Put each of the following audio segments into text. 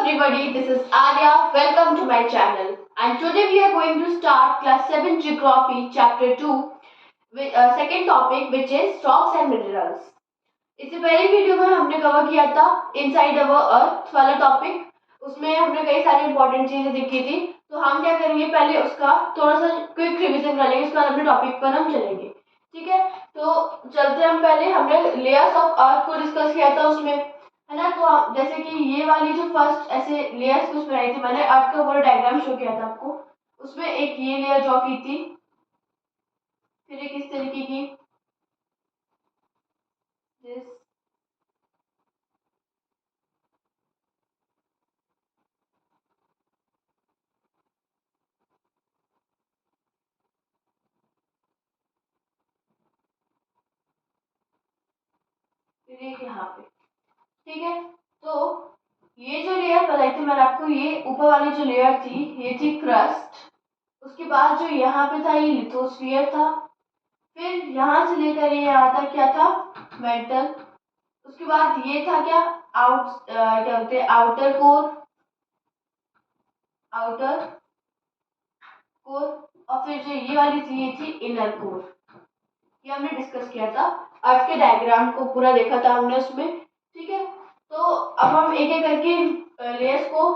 everybody, this is Arya. Welcome to my channel. And today we are going to start class 7 geography chapter 2 with second topic which is rocks and minerals. इससे पहले video में हमने cover किया था inside our अर्थ वाला topic, उसमें हमने कई सारी इंपॉर्टेंट चीजें देखी थी। तो हम क्या करेंगे, पहले उसका थोड़ा सा क्विक रिवीजन कर लेंगे, उसके बाद अपने टॉपिक पर हम चलेंगे। ठीक है, तो चलते हम पहले हमने लेयर्स ऑफ अर्थ को डिस्कस किया था उसमें, है ना। तो जैसे कि ये वाली जो फर्स्ट ऐसे लेयर्स कुछ बनाई थी मैंने, अर्थ का पूरा डायग्राम शो किया था आपको। उसमें एक ये लेयर ड्रॉ की थी, फिर एक इस तरीके की दिस, फिर एक यहाँ पे। ठीक है, तो ये जो लेयर बताई थी मैंने आपको, ये ऊपर वाली जो लेयर थी ये थी क्रस्ट। उसके बाद जो यहाँ पे था ये लिथोस्फियर था। फिर यहाँ से लेकर ये यहाँ तक क्या था, मेंटल। उसके बाद ये था क्या, क्या बोलते हैं, आउटर कोर, आउटर कोर। और फिर जो ये वाली थी ये थी इनर कोर। ये हमने डिस्कस किया था, अर्थ के डायग्राम को पूरा देखा था हमने उसमें। ठीक है, तो अब हम एक एक करके लेयर्स को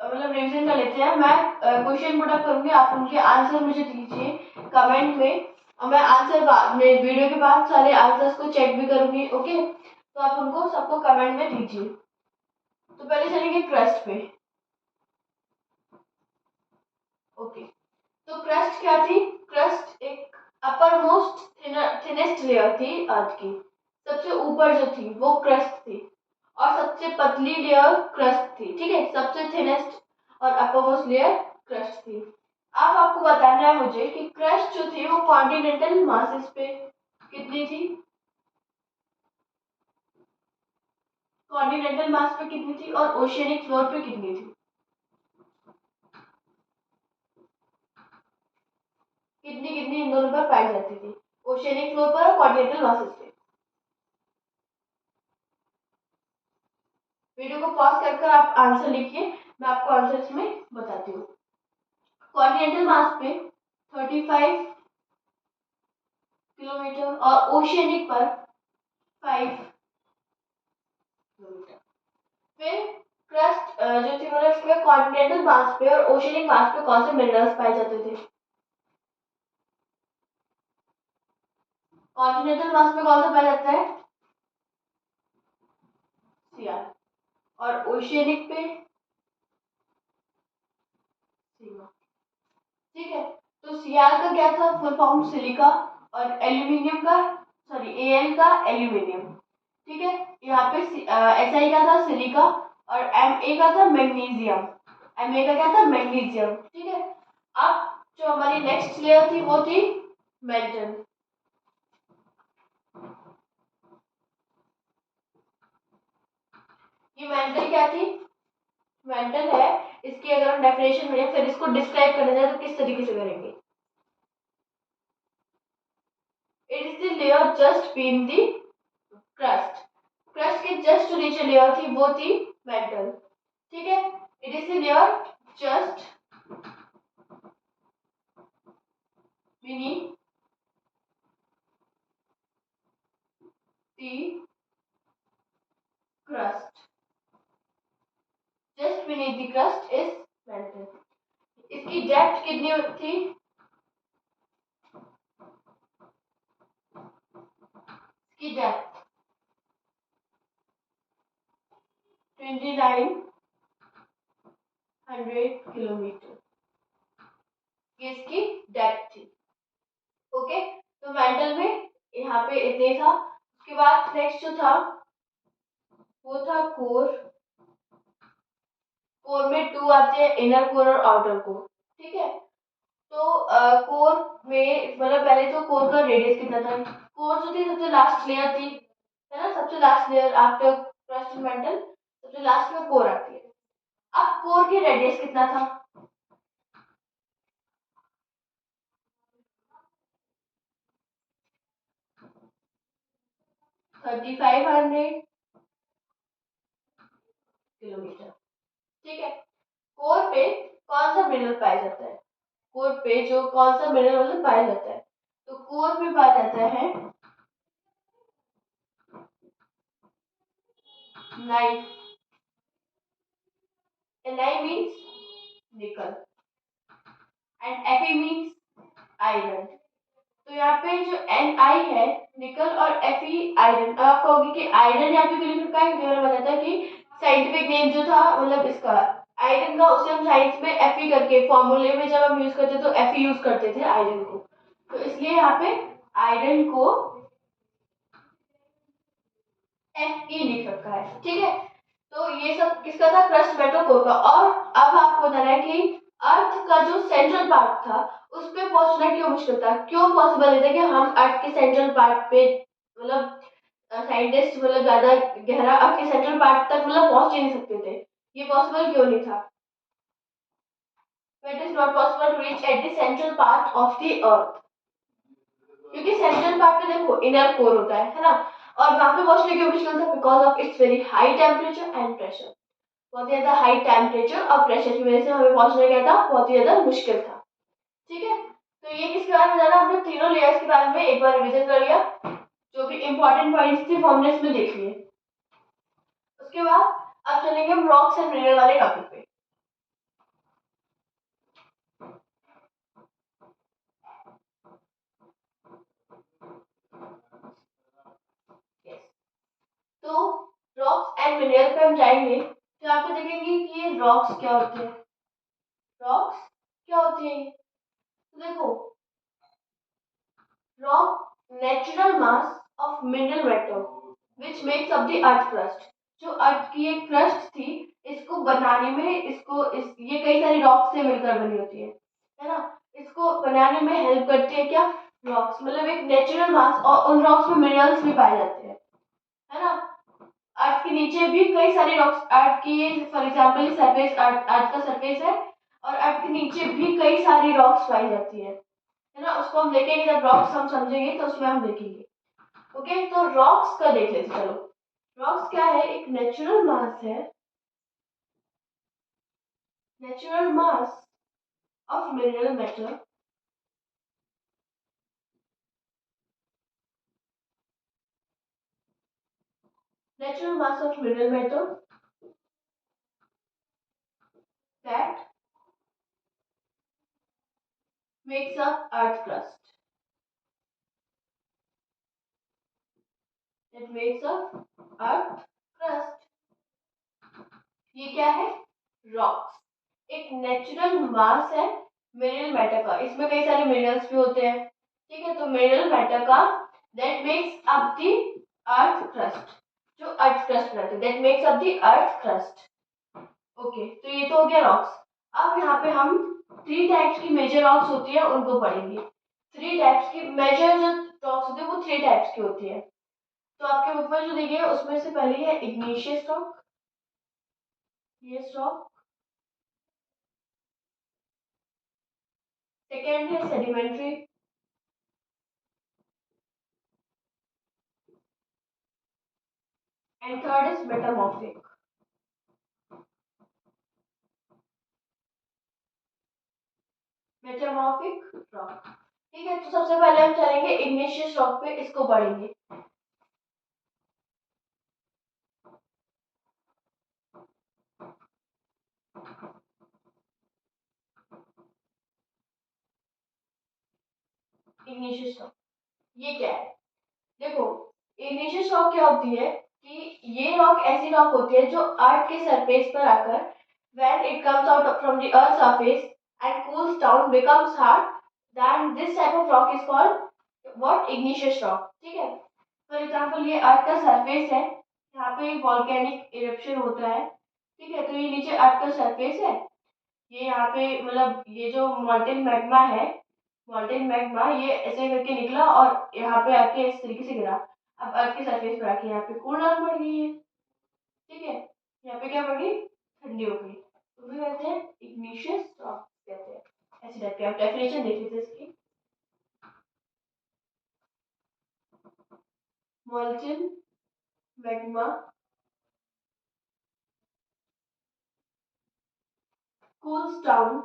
मतलब रिवीजन कर लेते हैं। मैं क्वेश्चन पुट अप करूंगी, आप उनके आंसर मुझे दीजिए कमेंट में, और मैं आंसर बाद में वीडियो के बाद सारे आंसर्स को चेक भी करूंगी। ओके, तो आप उनको सबको कमेंट में दीजिए। तो पहले चलेंगे क्रस्ट पे। ओके, तो क्रस्ट क्या थी, क्रस्ट एक अपर मोस्ट थिनेस्ट लेयर थी अर्थ की। सबसे ऊपर जो थी वो क्रस्ट थी, और सबसे पतली लेयर क्रस्ट थी। ठीक है, सबसे थिनेस्ट और अपर मोस्ट लेयर क्रस्ट थी। अब आपको बताना है मुझे कि क्रस्ट जो थी वो कॉन्टिनेंटल मासेस पे कितनी थी, कॉन्टिनेंटल मास पे कितनी थी और ओशियनिक फ्लोर पे कितनी थी। कितनी कितनी इन दोनों पर पाई जाती थी, ओशियनिक फ्लोर पर और कॉन्टिनेंटल मासेस पे। वीडियो को पॉज कर कर आप आंसर लिखिए, मैं आपको आंसर इसमें बताती हूँ। कॉन्टिनेंटल मास पे 35 किलोमीटर और ओशियनिक पर 5 किलोमीटर। फिर क्रस्ट जो थी मतलब इसमें कॉन्टिनेंटल मास पे और ओशियनिक मास पे कौन से मिनरल्स पाए जाते थे। कॉन्टिनेंटल मास पे कौन सा पाया जाता है, सीआर। और ओशियनिक पे सीमा। ठीक है, तो सीआर का क्या था फुल फॉर्म, सिलिका। और एल्यूमिनियम का, सॉरी एल का एल्यूमिनियम। ठीक है, यहाँ पे एस आई का था सिलिका, और एम ए का था मैग्नीशियम। एम ए का क्या था, मैग्नीशियम। ठीक है, अब जो हमारी नेक्स्ट लेयर थी वो थी मेटल। ये मेटल क्या थी, मेटल है। इसकी अगर हम डेफिनेशन में फिर इसको डिस्क्राइब करना चाहे तो किस तरीके से करेंगे। It is the layer just been the crust. Crust के जस्ट नीचे लेयर थी वो थी मेटल। ठीक है, it is the layer just beneath the crust. Just beneath the crust is metal. इसकी डेप्थ कितनी थी, इसकी डेप्थ 2900 किलोमीटर, ये इसकी डेप्थ थी। ओके, तो मेटल में यहाँ पे इतने था। उसके बाद नेक्स्ट जो था वो था कोर। कोर में 2 आते हैं, इनर कोर और आउटर कोर। ठीक है, तो कोर में मतलब पहले तो कोर का रेडियस कितना था, कोर जो थी सबसे लास्ट लेयर थी, है ना, सबसे last layer after crust and mental, सबसे लास्ट में कोर आती है। अब कोर की रेडियस कितना था, 3500 किलोमीटर। ठीक है। कोर पे कौन सा मिनरल पाया जाता है? कोर पे जो कौन सा मिनरल मतलब पाया जाता है? तो कोर पे पाया जाता है नाइट। Ni means निकल एंड Fe means आयरन। तो यहाँ पे जो Ni है निकल और Fe आयरन। अब आप कहोगे कि आयरन यहाँ पे क्यों लिख रखा है, क्योंकि मैंने बताया था कि साइंटिफिक नेम जो था मतलब इसका आयरन का, उसे हम साइंस में Fe करके फॉर्मूले में जब हम यूज करते तो Fe यूज करते थे आयरन को, तो इसलिए यहाँ पे आयरन को Fe लिख रखा है। ठीक है, तो ये सब किसका था? क्रस्ट मेटल कोर का। और अब आपको बताना है कि अर्थ का जो सेंट्रल पार्ट था उस पे पहुंचना क्यों मुश्किल था, क्यों पॉसिबल नहीं था कि हम अर्थ के सेंट्रल पार्ट पे मतलब साइंटिस्ट मतलब ज्यादा गहरा अर्थ के सेंट्रल पार्ट तक मतलब पहुंच ही नहीं सकते थे, ये पॉसिबल क्यों नहीं था? It is not possible to reach at the central part of the earth, क्योंकि सेंट्रल पार्ट में देखो इनर कोर होता है ना, और वहां पे पहुंचने क्यों मुश्किल था? Because of its very high temperature and pressure. बहुत ही ज्यादा हाई टेम्परेचर और प्रेशर की वजह से हमें पहुंचना क्या था? बहुत ही ज्यादा मुश्किल था। ठीक है, तो ये किसके बारे में जाना? हमने तीनों लेयर्स के बारे में एक बार रिवीजन कर लिया, जो भी इंपॉर्टेंट पॉइंट्स थे वो हमने इसमें देख लिए। उसके बाद अब चलेंगे हम रॉक्स एंड मिनरल वाले टॉपिक पे। yes. तो रॉक्स एंड मिनरल पे हम जाएंगे तो यहाँ पे देखेंगे कि ये रॉक्स क्या होते हैं। रॉक्स क्या होते हैं? तो देखो, rock natural mass of mineral metal which makes up the earth crust. जो अर्थ की एक क्रस्ट थी, इसको बनाने में ये कई सारी रॉक्स से मिलकर बनी होती है ना। इसको बनाने में हेल्प करती है क्या? रॉक्स, मतलब एक नेचुरल मास, और उन रॉक्स में मिनरल्स भी पाए जाते हैं, है ना। अर्थ के नीचे भी कई सारी रॉक्स, अर्थ की फॉर एग्जांपल सरफेस, अर्थ का सरफेस है और अर्थ के नीचे भी कई सारी रॉक्स पाई जाती है ना। उसको हम देखेंगे जब रॉक्स हम समझेंगे तो उसमें हम देखेंगे। ओके, तो रॉक्स का देख लेते चलो। रॉक्स क्या है? एक नेचुरल मास है, natural mass of mineral metal natural mass of mineral metal that makes up earth crust, that makes up earth crust। ये क्या है? रॉक्स। एक नेचुरल मास है मिनरल मैटर का, इसमें कई सारे मिनरल्स भी होते हैं। ठीक है, तो मिनरल मैटर का that makes up the earth crust, जो अर्थ क्रस्ट बनाते हैं, that makes up the earth crust. Okay, तो ये तो हो गया रॉक्स। अब यहाँ पे हम थ्री टाइप्स की मेजर रॉक्स होती है उनको पढ़ेंगे। थ्री टाइप्स की मेजर जो रॉक्स होती है वो थ्री टाइप्स की होती है। तो आपके बुक में जो दी गई है उसमें से पहली है इग्निशियस रॉक, ये रॉक। सेकेंड है sedimentary, and third is metamorphic. Metamorphic rock. ठीक है, तो सबसे पहले हम चलेंगे इग्निशियस रॉक पे, इसको पढ़ेंगे। इग्निशियस रॉक ये क्या है? देखो, इग्निशियस रॉक क्या होती है कि ये रॉक ऐसी रॉक होती है जो अर्थ के सरफेस पर आकर when it comes out from the earth's surface and cools down becomes hard, then this type of rock is called what? Igneous rock। ठीक है, फॉर एग्जांपल ये अर्थ का सरफेस है, यहाँ पे वॉल्केनिक इरप्शन होता है। ठीक है, तो ये नीचे अर्थ का सरफेस है, ये यहाँ पे मतलब ये जो मॉल्टेन मैग्मा है, मॉल्टेन मैग्मा ये ऐसे करके निकला और यहाँ पे आके इस तरीके से गिरा। अब अर्थ के सरफेस पर आके यहाँ पे कूल डाउन बढ़ गई है। ठीक है, यहाँ पे क्या बढ़ गई? ठंडी हो गई, तो भी कहते हैं इग्निशियस रॉक कहते हैं। ऐसे टाइप के आप डेफिनेशन देख लीजिए इसकी। Molten magma cools down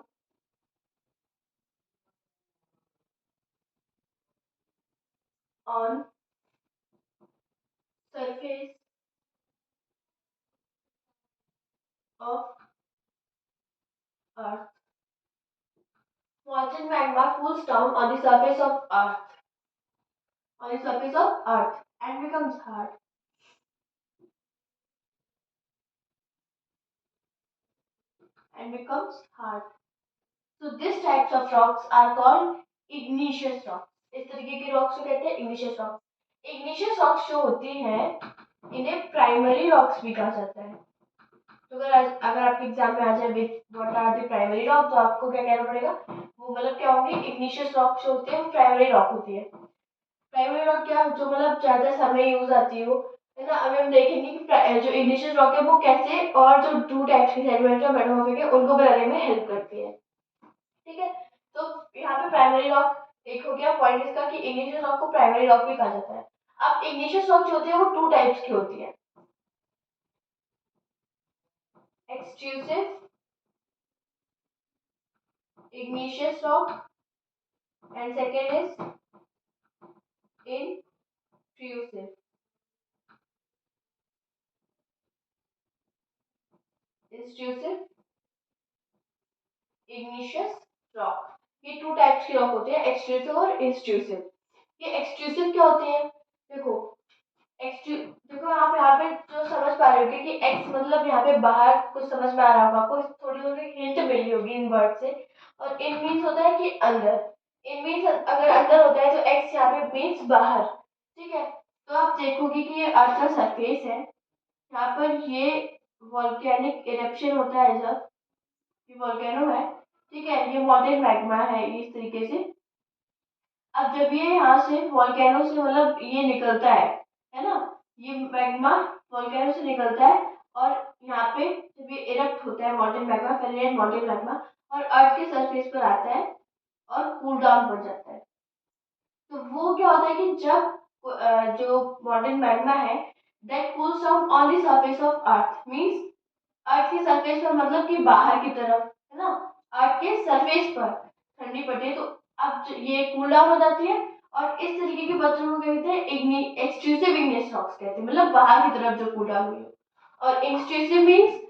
on surface of Earth. Molten magma cools down on the surface of Earth and becomes hard. And becomes hard. So these types of rocks are called igneous rocks. इस तरीके के rocks को कहते हैं igneous rocks. Igneous rocks जो होती हैं इन्हें प्राइमरी रॉक्स भी कहा जाता है. तो अगर आपके एग्जाम में आ जाए what are the primary rock, तो आपको क्या कहना पड़ेगा, वो मतलब क्या होंगे, igneous रॉक जो होती है वो प्राइमरी रॉक होती है. प्राइमरी रॉक क्या, जो मतलब ज्यादा समय यूज आती हो, है ना. अभी हम देखेंगे कि जो igneous रॉक है वो कैसे, और जो टू टाइप्स के सेडिमेंट और मेटामॉर्फिक है उनको बनाने में हेल्प करती है. ठीक है. तो यहाँ पे प्राइमरी रॉक एक हो गया पॉइंट इसका कि igneous रॉक को प्राइमरी रॉक भी कहा जाता है. अब igneous रॉक जो होती है वो टू टाइप्स की होती है, extrusive igneous rock and second is intrusive. Intrusive igneous rock. ये टू टाइप्स की रॉक होती है, एक्सट्रूसिव और इंट्रूसिव. ये एक्सट्रूसिव क्या होती है, देखो देखो यहाँ पे जो समझ पा रहे होगे कि एक्स मतलब यहाँ पे बाहर, कुछ समझ में आ रहा होगा आपको, थोड़ी थोड़ी हिंट मिली होगी इन वर्ड से. और इन मीन्स होता है कि अंदर. इन मीन्स अगर अंदर होता है तो एक्स यहाँ पे मीन्स बाहर. ठीक है. तो आप देखोगे कि ये अर्थ का सरफेस है, यहाँ पर ये वॉल्केनिक इरप्शन होता है, जब ये वॉल्केनो है, ठीक है, ये मॉल्टेन मैग्मा है इस तरीके से. अब जब ये यहाँ से वॉल्केनो से मतलब ये निकलता है ना, ये मैग्मा वॉल्केनो से निकलता है, और यहाँ पे जब ये इरप्ट होता है मॉल्टेन मैग्मा, फेलिएट मॉल्टेन मैग्मा, और अर्थ के सरफेस पर आता है और कूल डाउन हो जाता है. तो वो क्या होता है कि जब जो मॉल्टेन मैग्मा है that cools down on the surface of earth, means earth के सरफेस पर, मतलब कि बाहर की तरफ, है ना, अर्थ के सरफेस पर ठंडी पड़ती है. तो अब ये कूल डाउन हो जाती है, और इस तरीके के पत्थरों को कहते हैं एक्सट्रूसिव igneous रॉक्स कहते हैं, मतलब बाहर की तरफ जो कूल डाउन हुई हो. और इंट्रूसिव मीन्स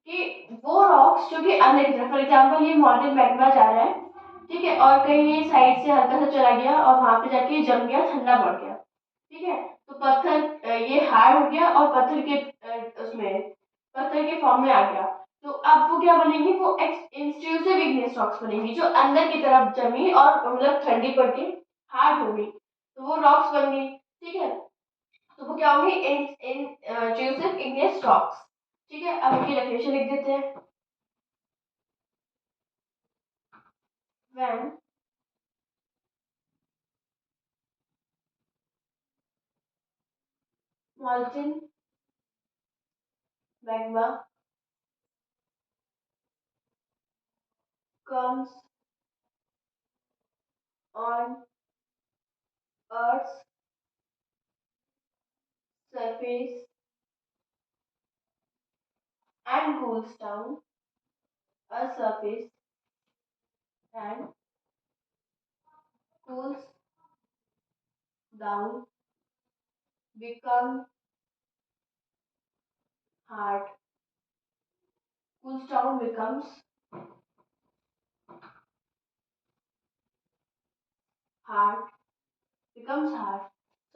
कि वो रॉक्स जो कि अंदर की तरफ, फॉर एग्जाम्पल ये मॉल्टेन मैग्मा जा रहा है, ठीक है, और कहीं ये साइड से हल्का सा चला गया और वहां पे जाके जम गया, ठंडा पड़ गया. ठीक है. तो पत्थर ये हार्ड हो गया और पत्थर के उसमें पत्थर के फॉर्म में आ गया. तो अब वो क्या बनेंगी, वो इंट्रूसिव igneous रॉक्स बनेंगी जो अंदर की तरफ जमी और मतलब ठंडी पड़ के हार्ड हो गई, तो वो रॉक्स बन गई. ठीक है. तो वो क्या होंगी, इंट्रूसिव igneous रॉक्स. ठीक है. अब इनकी डेफिनेशन लिख देते हैं. When molten magma comes on Earth's surface and cools down a surface and cools down, become hard. Cools down, becomes hard. Becomes hard.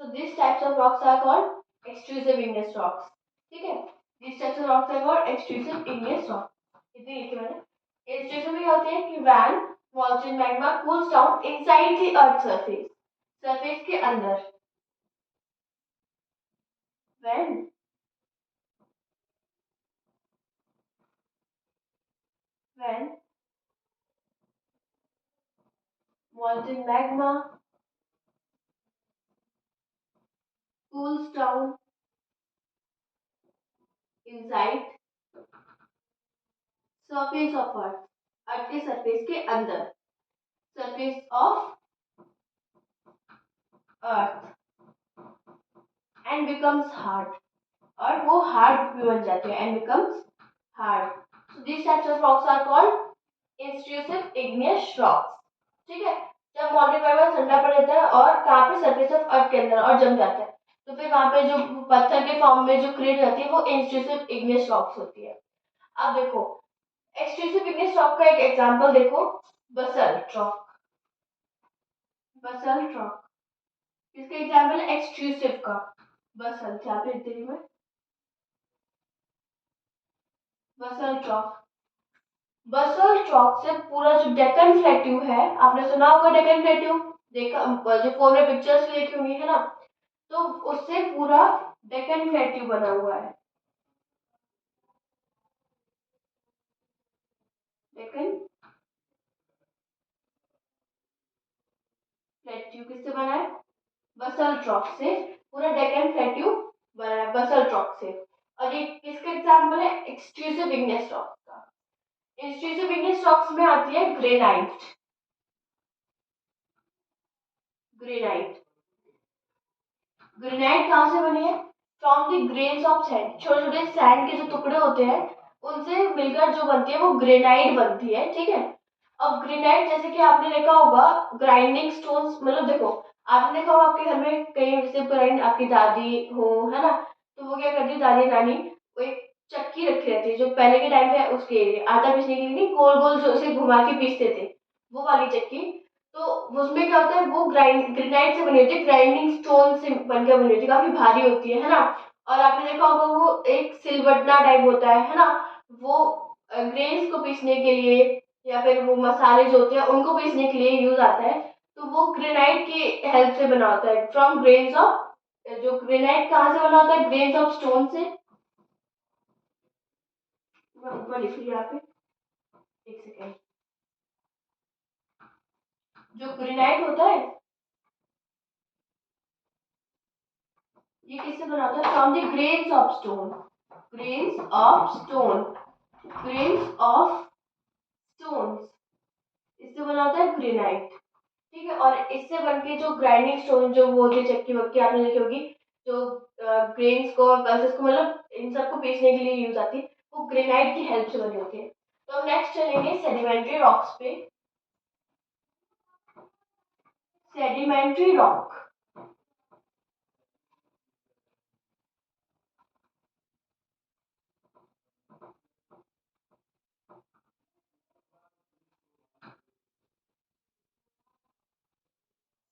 So these types of rocks are called extrusive igneous rocks. ठीक है. These types of rocks are called extrusive igneous rocks. इतनी लिखी मैंने. Extrusive में क्या होती है कि when molten magma cools down inside the earth surface. Surface के अंदर. When when molten magma cools down inside surface of earth, अर्थ के सरफेस के अंदर, surface of earth, and becomes hard, और वो हार्ड भी बन जाते हैं, and becomes hard. So these types of rocks are called intrusive igneous rocks. ठीक है, जब मॉल्टेन मैग्मा ठंडा पड़ जाता है और कहाँ पे, सरफेस ऑफ अर्थ के अंदर, और जम जाता है, तो फिर वहां पे जो पत्थर के फॉर्म में जो क्रिएट जाती है वो इंट्रूसिव इग्नियस रॉक्स होती है। अब देखो, एक्सट्रूसिव इग्नियस रॉक का एक एग्जांपल देखो, बसल्ट रॉक। बसल्ट रॉक इसका एग्जांपल है एक्सट्रूसिव का, बसल्ट, यहाँ पे लिख मैं, बसल्ट रॉक। बसल्ट रॉक से पूरा जो डेक्कन प्लेट्यू है, आपने सुना होगा डेक्कन प्लेट्यू, देखा जो फोन में पिक्चर्स देखी हुई है ना, तो उससे पूरा डेक्कन प्लेट्यू बना हुआ है। डेक्कन प्लेट्यू किससे बना है, बसल्ट रॉक से, पूरा डेक्कन प्लेट्यू बना है बसल्ट रॉक से। और ये किसका एग्जांपल है, एक्सट्रूसिव इग्नियस रॉक का। एक्सट्रूसिव इग्नियस रॉक्स में आती है ग्रेनाइट। ग्रेनाइट, ग्रेनाइट कहाँ से बनी है, from the grains of sand, छोटे छोटे सैंड के जो टुकड़े होते हैं उनसे मिलकर जो बनती है वो ग्रेनाइट बनती है। ठीक है, अब ग्रेनाइट जैसे कि आपने देखा होगा ग्राइंडिंग स्टोन्स, मतलब देखो, आपने देखा होगा आपके घर में कहीं जैसे ग्राइंड आपकी दादी हो, है ना, तो वो क्या करती है दादी नानी, वो एक चक्की रखी रहती है जो पहले के टाइम पे उसके आटा पीसने के लिए गोल गोल जो उसे घुमा के पीसते थे, वो वाली चक्की। तो उसमें क्या होता है, वो ग्रेनाइट से बनी होती है, ग्राइंडिंग स्टोन से बनकर बनी होती है, काफी भारी होती है ना। और आपने देखा होगा वो एक सिलबट्टा टाइप होता है ना, वो ग्रेन्स को पीसने के लिए या फिर वो मसाले जो होते हैं उनको पीसने के लिए यूज आता है। तो वो ग्रेनाइट की हेल्प से बना होता है, फ्रॉम ग्रेन्स ऑफ, जो ग्रेनाइट कहाँ से बना होता है, ग्रेन्स ऑफ स्टोन से। मैं ऊपर लिख रही हूँ यहाँ पे, एक सेकेंड। जो ग्रेनाइट होता है ये किससे बना होता है, from the grains of stone, grains of stone, grains of stones, इससे बना होता है ग्रेनाइट। ठीक है, और इससे बनके जो ग्राइंडिंग स्टोन जो वो होती है चक्की वक्की आपने देखी होगी, जो ग्रेन्स को और पल्सेस को, मतलब इन सबको पीसने के लिए यूज आती है, वो ग्रेनाइट की हेल्प से बनी होती है। तो हम नेक्स्ट चलेंगे सेडिमेंट्री रॉक्स पे। Sedimentary rock,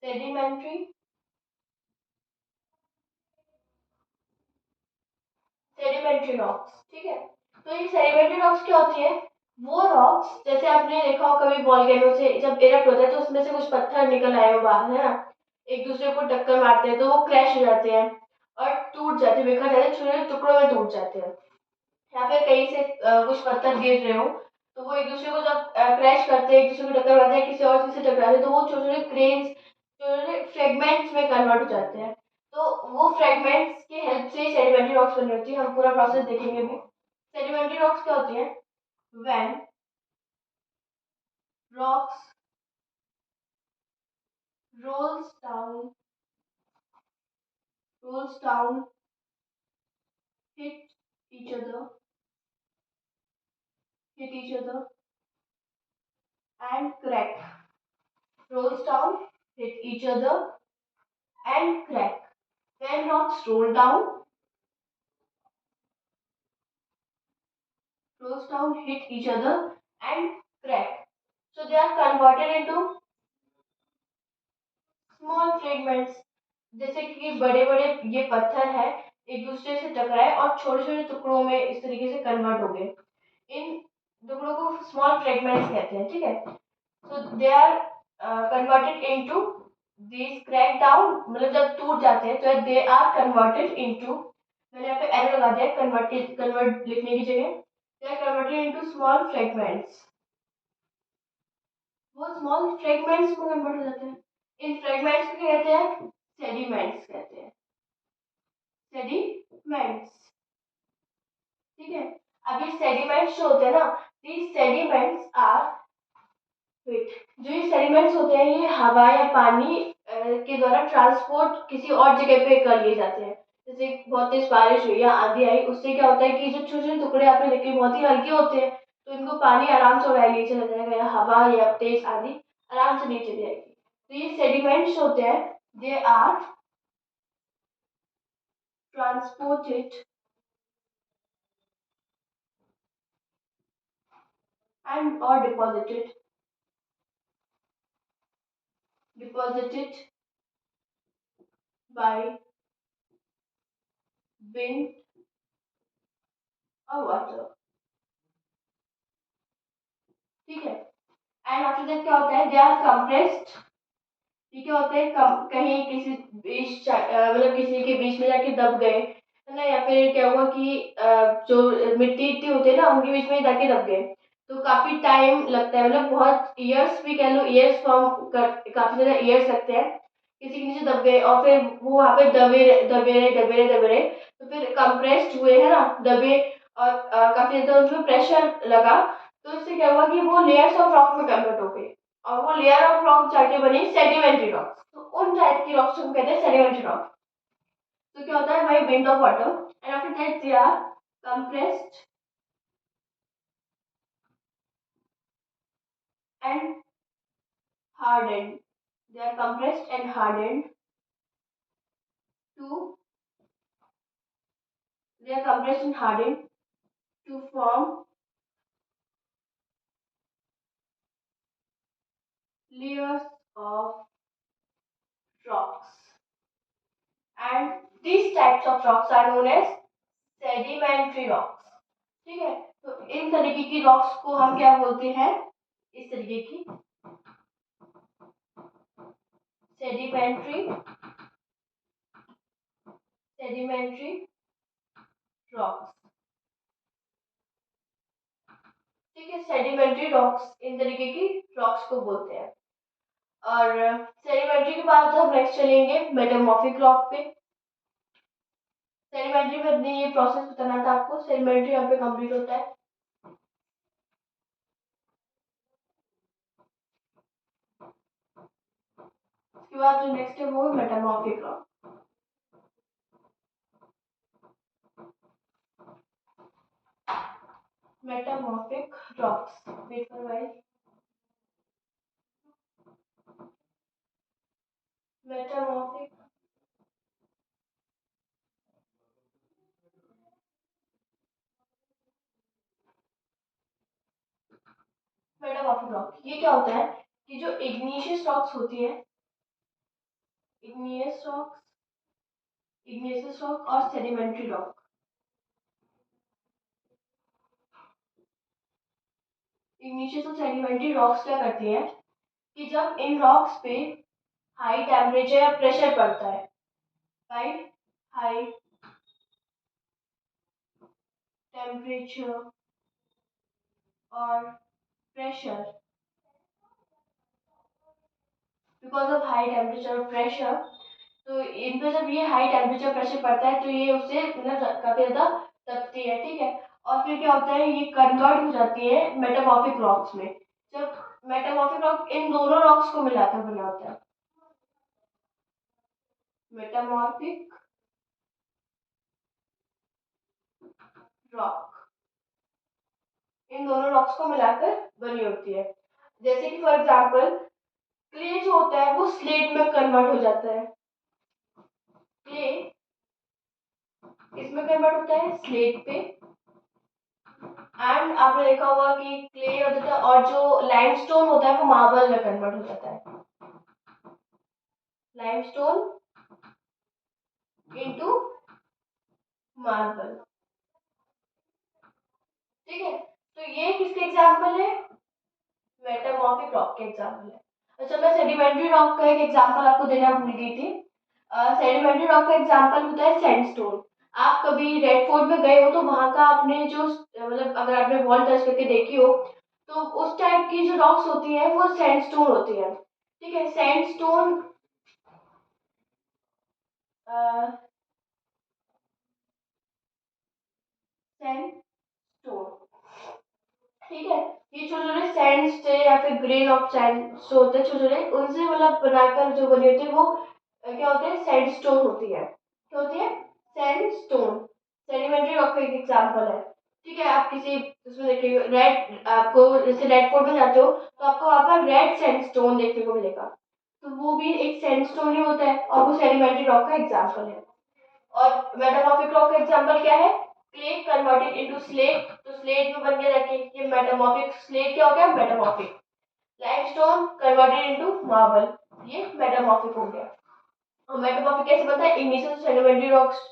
sedimentary sedimentary rocks. ठीक है, तो ये सेडिमेंट्री रॉक्स क्या होती है, वो रॉक्स जैसे आपने देखा हो कभी वॉल्केनो से जब इरप्ट होता है तो उसमें से कुछ पत्थर निकल आए हो बाहर, है ना, एक दूसरे को टक्कर मारते हैं तो वो क्रैश हो जाते हैं और टूट जाते हैं, बिखर जाते हैं, छोटे छोटे टुकड़ों में टूट जाते हैं। या फिर कहीं से कुछ पत्थर गिर रहे हो तो वो एक दूसरे को जब क्रैश करते हैं, एक दूसरे को टक्कर मारते हैं, किसी और चीज से टकराते हैं, तो वो छोटे छोटे ग्रेन्स, छोटे छोटे फ्रेगमेंट्स में कन्वर्ट हो जाते हैं। तो वो फ्रेगमेंट्स की हेल्प से सेडिमेंट्री रॉक्स बनी होती है, हम पूरा प्रोसेस देखेंगे भी। सेडिमेंट्री रॉक्स क्या होती है, when rocks rolls down rolls down hit each other hit each other and crack, rolls down hit each other and crack. When rocks rolls down hit each other and crack, so they are converted into small fragments. जैसे कि बड़े बड़े ये पत्थर है एक दूसरे से टकराए और छोटे छोटे टुकड़ों में इस तरीके से कन्वर्ट हो गए, इन टुकड़ों को स्मॉल फ्रेगमेंट्स कहते हैं। ठीक है, so they are converted into these crack down, मतलब जब टूट जाते हैं तो दे आर कन्वर्टेड इनटू, मैंने यहाँ पे एरो लगा दिया कन्वर्टेड, कन्वर्ट लिखने की जगह, they are converted into small fragments, वो स्मॉल फ्रेगमेंट्स में कन्वर्ट हो जाते हैं। इन फ्रेगमेंट्स को कहते हैं सेडिमेंट्स, कहते हैं सेडिमेंट्स। ठीक है, अब ये सेडिमेंट्स जो होते हैं ना, these sediments आर, वेट, जो ये सेडिमेंट्स होते हैं ये हवा या पानी के द्वारा ट्रांसपोर्ट किसी और जगह पे कर लिए जाते हैं। जैसे बहुत तेज बारिश हुई या आंधी आई, उससे क्या होता है कि जो छोटे छोटे टुकड़े आपने देखे बहुत ही हल्के होते हैं, तो इनको पानी आराम से उड़ाए नीचे चला जाएगा, या हवा या तेज आंधी आराम से नीचे जाएगी। तो ये सेडिमेंट्स होते हैं, they are transported and or deposited by wind or water, ठीक है। एंड आफ्टर दैट क्या होता है, दे आर कंप्रेस्ड। ये क्या होता है, कहीं किसी मतलब किसी के बीच में जाके दब गए है ना, या फिर क्या हुआ कि जो मिट्टी इट्टी होते हैं ना उनके बीच में जाके दब गए, तो काफी टाइम लगता है, मतलब बहुत ईयर्स भी कह लो, ईयर्स फॉर्म कर काफी ज्यादा ईयर्स लगते हैं। किसी के नीचे दब गए और फिर वो वहाँ पे दबे रहे, तो फिर कंप्रेस्ड हुए है ना, दबे, और काफी ज्यादा उसमें प्रेशर लगा, तो इससे क्या हुआ कि वो लेयर्स ऑफ रॉक में कन्वर्ट हो गई, और वो लेयर ऑफ रॉक जाके बनी सेडिमेंट्री रॉक। तो उन टाइप की रॉक्स को कहते हैं सेडिमेंट्री रॉक। तो क्या होता है भाई, wind of water, and after that they are compressed and hardened. They are compressed and hardened to they are compressed and hardened to form layers of rocks. And these types of rocks are known as sedimentary rocks. ठीक है, तो इन तरीके की rocks को हम क्या बोलते हैं, इस तरीके की सेडिमेंट्री सेडिमेंट्री रॉक्स। ठीक है, सेडिमेंट्री रॉक्स इन तरीके की रॉक्स को बोलते हैं। और सेडिमेंट्री के बाद हम नेक्स्ट चलेंगे मेटामॉर्फिक रॉक पे। सेडिमेंट्री में अपने ये प्रोसेस बताना था आपको, सेडिमेंट्री यहाँ पे कंप्लीट होता है। उसके बाद जो नेक्स्ट है वो है metamorphic rock. Metamorphic rocks, wait for while. Metamorphic metamorphic rock ये क्या होता है कि जो इग्निशियस रॉक्स होती है, इग्नियस रॉक्स, इग्नियस रॉक और सेडिमेंट्री रॉक, इग्निशियस और सेडिमेंट्री रॉक्स क्या करती हैं कि जब इन रॉक्स पे हाई टेम्परेचर या प्रेशर पड़ता है, राइट, हाई टेम्परेचर और pressure, because of high temperature और प्रेशर, तो इन पे जब ये हाई टेम्परेचर प्रेशर पड़ता है तो ये उससे मतलब काफी ज्यादा तपती है, ठीक है। और फिर क्या होता है, ये कन्वर्ट हो जाती है मेटामॉर्फिक रॉक्स में। जब मेटामॉर्फिक रॉक इन दोनों रॉक्स को मिलाकर बना होता है, मेटामॉर्फिक रॉक इन दोनों रॉक्स को मिलाकर बनी होती है। जैसे कि फॉर एग्जांपल क्ले जो होता है वो स्लेट में कन्वर्ट हो जाता है, क्ले इसमें कन्वर्ट होता है स्लेट पे। एंड आपने देखा होगा कि क्ले होता है और जो लाइमस्टोन होता है वो मार्बल में कन्वर्ट हो जाता है, लाइमस्टोन इनटू मार्बल, ठीक है। तो ये किसके एग्जांपल है, मेटामॉर्फिक रॉक के एग्जांपल है। अच्छा, मैं सेडिमेंट्री रॉक का एक एग्जांपल आपको देना भूल गई थी। सेडिमेंट्री रॉक का एग्जांपल होता है सैंडस्टोन। आप कभी रेड फोर्ट में गए हो तो वहां का आपने जो मतलब अगर आपने वॉल टच करके देखी हो तो उस टाइप की जो रॉक्स होती हैं वो सैंडस्टोन होती है, ठीक है। सैंडस्टोन सैंडस्टोन, ठीक है। ये छोटे छोटे सैंड से या फिर ग्रेन ऑफ सैंड जो होते हैं छोटे छोटे, उनसे मतलब बनाकर जो बनी होती है वो क्या होते हैं, सैंडस्टोन होती है। क्या होती है, सैंडस्टोन, सेडिमेंट्री रॉक का एक एग्जांपल है। ठीक है, आप किसी उसमें देखिए रेड, आपको जैसे रेड फोर्ट में जाते हो तो आपको वहाँ पर रेड सैंडस्टोन देखने को मिलेगा, तो वो भी एक सैंडस्टोन ही होता है और वो सेडिमेंट्री रॉक का एग्जाम्पल है। और मेटामॉर्फिक रॉक का एग्जांपल क्या है? क्ले कन्वर्टेड इनटू स्लेट, तो स्लेट में बन गया जाके ये मेटामॉर्फिक, स्लेट क्या हो गया? Metamorphic. Limestone converted into marble, ये मेटामॉर्फिक हो गया। और मेटामॉर्फिक कैसे बनता है? इग्निशन सेडिमेंट्री रॉक्स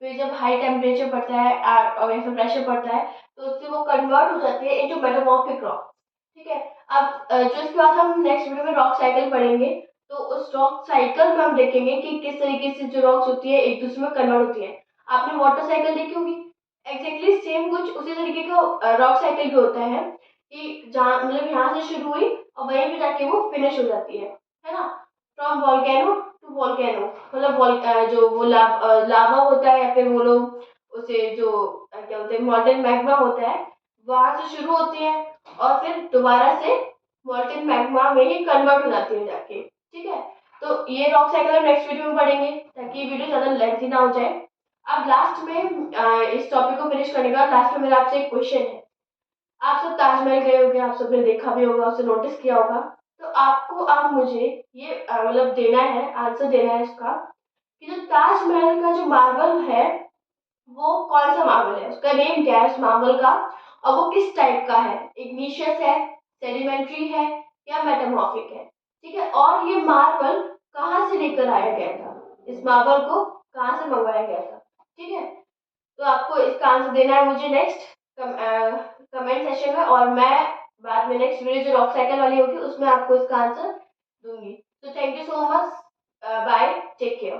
पे जब हाई टेम्परेचर पड़ता है और या फिर प्रेशर पड़ता है तो उससे वो कन्वर्ट हो जाती है इनटू मेटामॉर्फिक रॉक। ठीक है, अब जो इसके बाद हम नेक्स्ट वीडियो में रॉक साइकिल पढ़ेंगे, तो उस रॉक साइकिल में हम देखेंगे कि किस तरीके से जो रॉक्स होती है एक दूसरे में कन्वर्ट होती है। आपने वाटर साइकिल देखी होगी, एग्जैक्टली सेम कुछ उसी तरीके का रॉक साइकिल भी होता है कि जहाँ मतलब यहाँ से शुरू हुई और वहीं पे जाके वो फिनिश हो जाती है ना। फ्रॉम वॉल्केनो टू वॉल्केनो, मतलब जो वो लावा होता है या फिर वो लोग उसे जो क्या बोलते हैं मॉल्टेन मैग्मा होता है, वहां से शुरू होती है और फिर दोबारा से मॉल्टेन मैग्मा में ही कन्वर्ट हो जाती है जाके। ठीक है, तो ये रॉक साइकिल हम नेक्स्ट वीडियो में पढ़ेंगे ताकि ये वीडियो ज़्यादा लेंथी ना हो जाए। अब लास्ट में इस टॉपिक को फिनिश करने का लास्ट में मेरा आपसे एक क्वेश्चन है। आप सब ताजमहल गए होंगे, आप सबने देखा भी होगा, उसे नोटिस किया होगा, तो आपको अब मुझे ये मतलब देना है, आंसर देना है इसका कि जो ताजमहल का जो मार्बल है वो कौन सा मार्बल है, उसका नेम क्या है उस मार्बल का, और वो किस टाइप का है, इग्निशियस है, सेडिमेंट्री है या मेटामॉर्फिक है। ठीक है, और ये मार्बल कहाँ से लेकर आया गया था, इस मार्बल को कहाँ से मंगवाया गया था। ठीक है, तो आपको इसका आंसर देना है मुझे नेक्स्ट कमेंट सेशन में, और मैं बाद में नेक्स्ट वीडियो जो रॉक साइकिल वाली होगी उसमें आपको इसका आंसर दूंगी। तो thank you so much, bye, take care.